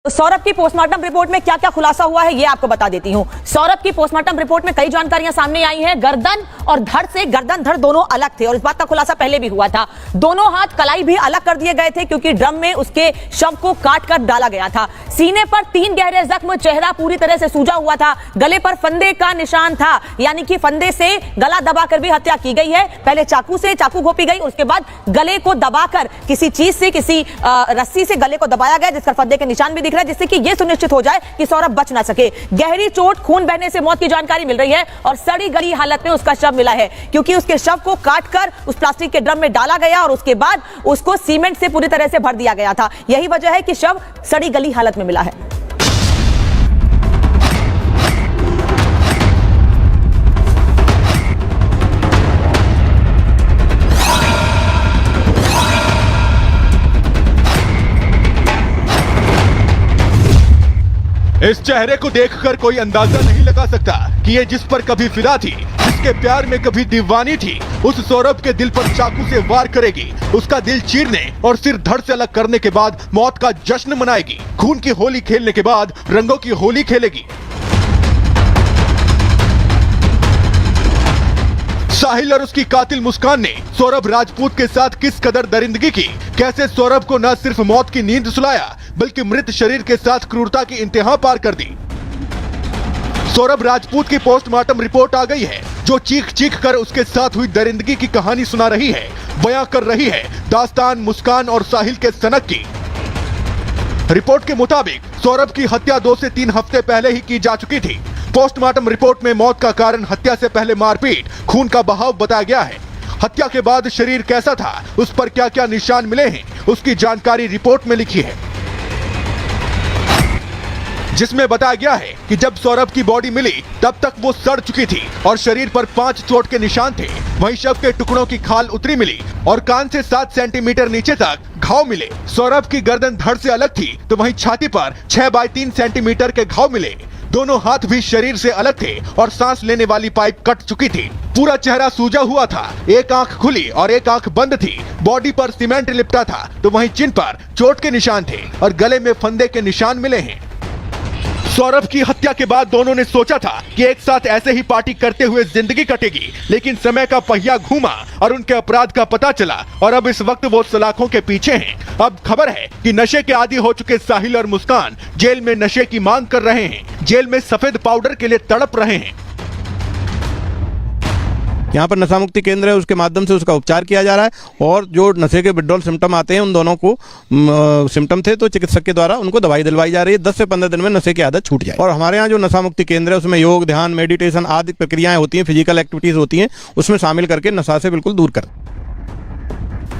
सौरभ की postmortem report में क्या क्या खुलासा हुआ है ये आपको बता देती हूं। सौरभ की पोस्टमार्टम रिपोर्ट में कई जानकारियां सामने आई हैं। गर्दन और धड़ से गर्दन धड़ दोनों अलग थे और इस बात का खुलासा पहले भी हुआ था। दोनों हाथ कलाई भी अलग कर दिए गए थे क्योंकि ड्रम में उसके शव को काट कर डाला गया था। सीने पर 3 गहरे जख्म, चेहरा पूरी तरह से सूजा हुआ था। गले पर फंदे का निशान था, यानी कि फंदे से गला दबाकर भी हत्या की गई है। पहले चाकू घोंपी गई, उसके बाद गले को दबाकर किसी चीज से, किसी रस्सी से गले को दबाया गया, जिस पर फंदे के निशान भी दिख रहा है, जिससे कि यह सुनिश्चित हो जाए कि सौरभ बच ना सके। गहरी चोट, खून बहने से मौत की जानकारी मिल रही है और सड़ी गली हालत में उसका शव मिला है क्योंकि उसके शव को काटकर उस प्लास्टिक के ड्रम में डाला गया और उसके बाद उसको सीमेंट से पूरी तरह से भर दिया गया था। यही वजह है कि शव सड़ी गली हालत में मिला है। इस चेहरे को देखकर कोई अंदाजा नहीं लगा सकता कि ये जिस पर कभी फिदा थी, जिसके प्यार में कभी दीवानी थी, उस सौरभ के दिल पर चाकू से वार करेगी, उसका दिल चीरने और सिर धड़ से अलग करने के बाद मौत का जश्न मनाएगी। खून की होली खेलने के बाद रंगों की होली खेलेगी। साहिल और उसकी कातिल मुस्कान ने सौरभ राजपूत के साथ किस कदर दरिंदगी की, कैसे सौरभ को न सिर्फ मौत की नींद सुलाया बल्कि मृत शरीर के साथ क्रूरता की इंतहा पार कर दी। सौरभ राजपूत की पोस्टमार्टम रिपोर्ट आ गई है जो चीख चीख कर उसके साथ हुई दरिंदगी की कहानी सुना रही है, बयां कर रही है दास्तान मुस्कान और साहिल के सनक की। रिपोर्ट के मुताबिक सौरभ की हत्या 2 से 3 हफ्ते पहले ही की जा चुकी थी। पोस्टमार्टम रिपोर्ट में मौत का कारण हत्या से पहले मारपीट, खून का बहाव बताया गया है। हत्या के बाद शरीर कैसा था, उस पर क्या क्या निशान मिले हैं, उसकी जानकारी रिपोर्ट में लिखी है, जिसमें बताया गया है कि जब सौरभ की बॉडी मिली तब तक वो सड़ चुकी थी और शरीर पर 5 चोट के निशान थे। वहीं शव के टुकड़ों की खाल उतरी मिली और कान से 7 सेंटीमीटर नीचे तक घाव मिले। सौरभ की गर्दन धड़ से अलग थी तो वहीं छाती पर 6 बाय 3 सेंटीमीटर के घाव मिले। दोनों हाथ भी शरीर से अलग थे और सांस लेने वाली पाइप कट चुकी थी। पूरा चेहरा सूजा हुआ था, एक आंख खुली और एक आंख बंद थी। बॉडी पर सीमेंट लिपटा था तो वहीं चिन पर चोट के निशान थे और गले में फंदे के निशान मिले हैं। सौरभ की हत्या के बाद दोनों ने सोचा था कि एक साथ ऐसे ही पार्टी करते हुए जिंदगी कटेगी, लेकिन समय का पहिया घूमा और उनके अपराध का पता चला और अब इस वक्त वो सलाखों के पीछे हैं। अब खबर है कि नशे के आदी हो चुके साहिल और मुस्कान जेल में नशे की मांग कर रहे हैं, जेल में सफेद पाउडर के लिए तड़प रहे हैं। यहाँ पर नशा मुक्ति केंद्र है, उसके माध्यम से उसका उपचार किया जा रहा है और जो नशे के विड्रॉल सिम्टम आते हैं उन दोनों को सिम्टम थे तो चिकित्सक के द्वारा उनको दवाई दिलवाई जा रही है। 10 से 15 दिन में नशे की आदत छूट जाए। और हमारे यहाँ जो नशा मुक्ति केंद्र है उसमें योग, ध्यान, मेडिटेशन आदि प्रक्रियाएं होती हैं, फिजिकल एक्टिविटीज होती हैं, उसमें शामिल करके नशा से बिल्कुल दूर कर।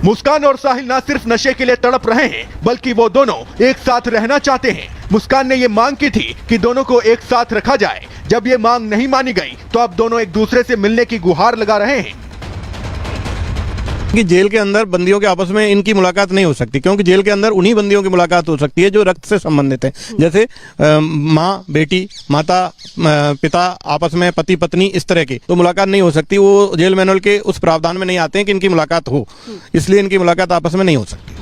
मुस्कान और साहिल न सिर्फ नशे के लिए तड़प रहे हैं बल्कि वो दोनों एक साथ रहना चाहते हैं। मुस्कान ने ये मांग की थी कि दोनों को एक साथ रखा जाए। जब ये मांग नहीं मानी गई तो अब दोनों एक दूसरे से मिलने की गुहार लगा रहे हैं कि जेल के अंदर बंदियों के आपस में इनकी मुलाकात नहीं हो सकती क्योंकि जेल के अंदर उन्हीं बंदियों की मुलाकात हो सकती है जो रक्त से संबंधित है। जैसे माँ बेटी, माता पिता आपस में, पति पत्नी, इस तरह की तो मुलाकात नहीं हो सकती। वो जेल मैनुअल के उस प्रावधान में नहीं आते हैं कि इनकी मुलाकात हो, इसलिए इनकी मुलाकात आपस में नहीं हो सकती।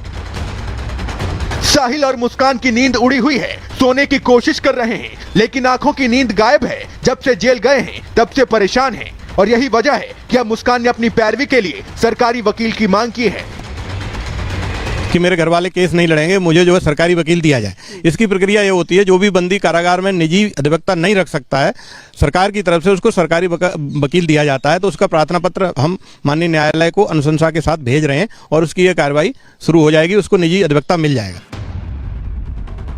साहिल और मुस्कान की नींद उड़ी हुई है, सोने की कोशिश कर रहे हैं लेकिन आंखों की नींद गायब है। जब से जेल गए हैं तब से परेशान हैं और यही वजह है कि अब मुस्कान ने अपनी पैरवी के लिए सरकारी वकील की मांग की है कि मेरे घर वाले केस नहीं लड़ेंगे, मुझे जो है सरकारी वकील दिया जाए। इसकी प्रक्रिया ये होती है, जो भी बंदी कारागार में निजी अधिवक्ता नहीं रख सकता है, सरकार की तरफ से उसको सरकारी वकील दिया जाता है। तो उसका प्रार्थना पत्र हम माननीय न्यायालय को अनुशंसा के साथ भेज रहे हैं और उसकी ये कार्रवाई शुरू हो जाएगी, उसको निजी अधिवक्ता मिल जाएगा।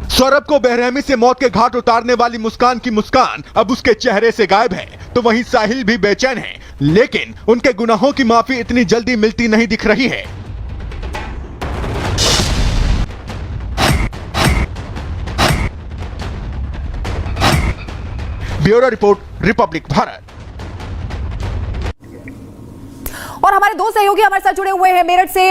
सौरभ को बेरहमी से मौत के घाट उतारने वाली मुस्कान की मुस्कान अब उसके चेहरे से गायब है तो वहीं साहिल भी बेचैन है, लेकिन उनके गुनाहों की माफी इतनी जल्दी मिलती नहीं दिख रही है। Bureau report, Republic Bharat. और हमारे दो सहयोगी हमारे साथ जुड़े हुए हैं। मेरठ से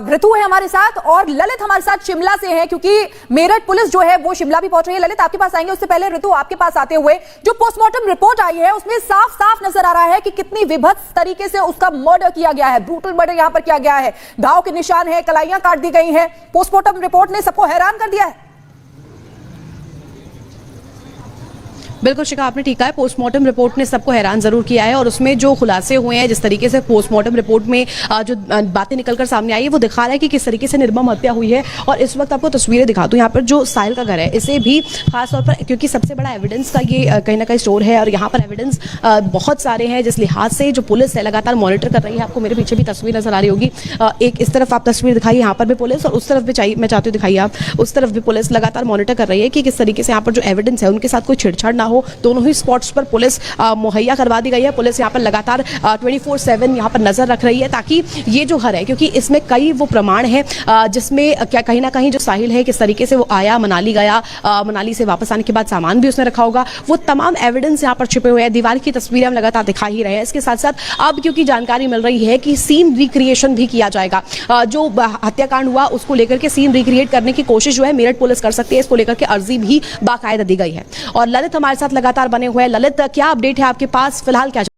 ऋतु है हमारे साथ और ललित हमारे साथ शिमला से हैं क्योंकि मेरठ पुलिस जो है वो शिमला भी पहुंच रही है। ललित आपके पास आएंगे, उससे पहले ऋतु आपके पास आते हुए जो पोस्टमार्टम रिपोर्ट आई है उसमें साफ साफ नजर आ रहा है कि कितनी विभत्स तरीके से उसका मर्डर किया गया है, ब्रूटल मर्डर यहां पर किया गया है। घाव के निशान है, कलाइयां काट दी गई हैं। पोस्टमार्टम रिपोर्ट ने सबको हैरान कर दिया है। बिल्कुल शिखा, आपने ठीक कहा है। पोस्टमार्टम रिपोर्ट ने सबको हैरान जरूर किया है और उसमें जो खुलासे हुए हैं, जिस तरीके से पोस्टमार्टम रिपोर्ट में जो बातें निकलकर सामने आई है, वो दिखा रहा है कि किस तरीके से निर्मम हत्या हुई है। और इस वक्त आपको तस्वीरें दिखा दूं, यहाँ पर जो साहिल का घर है, इसे भी खासतौर पर, क्योंकि सबसे बड़ा एविडेंस का ये कहीं ना कहीं स्टोर है और यहाँ पर एविडेंस बहुत सारे हैं, जिस लिहाज से जो पुलिस है लगातार मॉनिटर कर रही है। आपको मेरे पीछे भी तस्वीर नजर आ रही होगी, एक इस तरफ आप तस्वीर दिखाइए, यहाँ पर भी पुलिस, और उस तरफ भी चाहिए, मैं चाहती हूँ दिखाइए आप, उस तरफ भी पुलिस लगातार मॉनिटर कर रही है कि किस तरीके से यहाँ पर जो एविडेंस है उनके साथ कोई छेड़छाड़ ना हो। दोनों ही स्पॉट्स पर पुलिस मुहैया करवा दी गई है। पुलिस यहाँ पर लगातार 24/7 यहाँ पर नजर रख रही है, ताकि ये जो घर है, क्योंकि इसमें कई वो प्रमाण है जिसमें क्या कहीं ना कहीं जो साहिल है, किस तरीके से वो आया, मनाली गया, मनाली से वापस आने के बाद सामान भी उसने रखा होगा, वो तमाम एविडेंस यहाँ पर छिपे हुए हैं। दीवार की तस्वीरें हम लगातार दिखा ही रहे हैं। इसके साथ साथ अब क्योंकि जानकारी मिल रही है कि सीन रिक्रिएशन भी किया जाएगा, जो हत्याकांड हुआ उसको लेकर के सीन रिक्रिएट करने की कोशिश जो है मेरठ पुलिस कर सकती है, इसको लेकर के अर्जी भी बाकायदा दी गई है। और ललित हमारे साथ लगातार बने हुए हैं। ललित, क्या अपडेट है आपके पास फिलहाल, क्या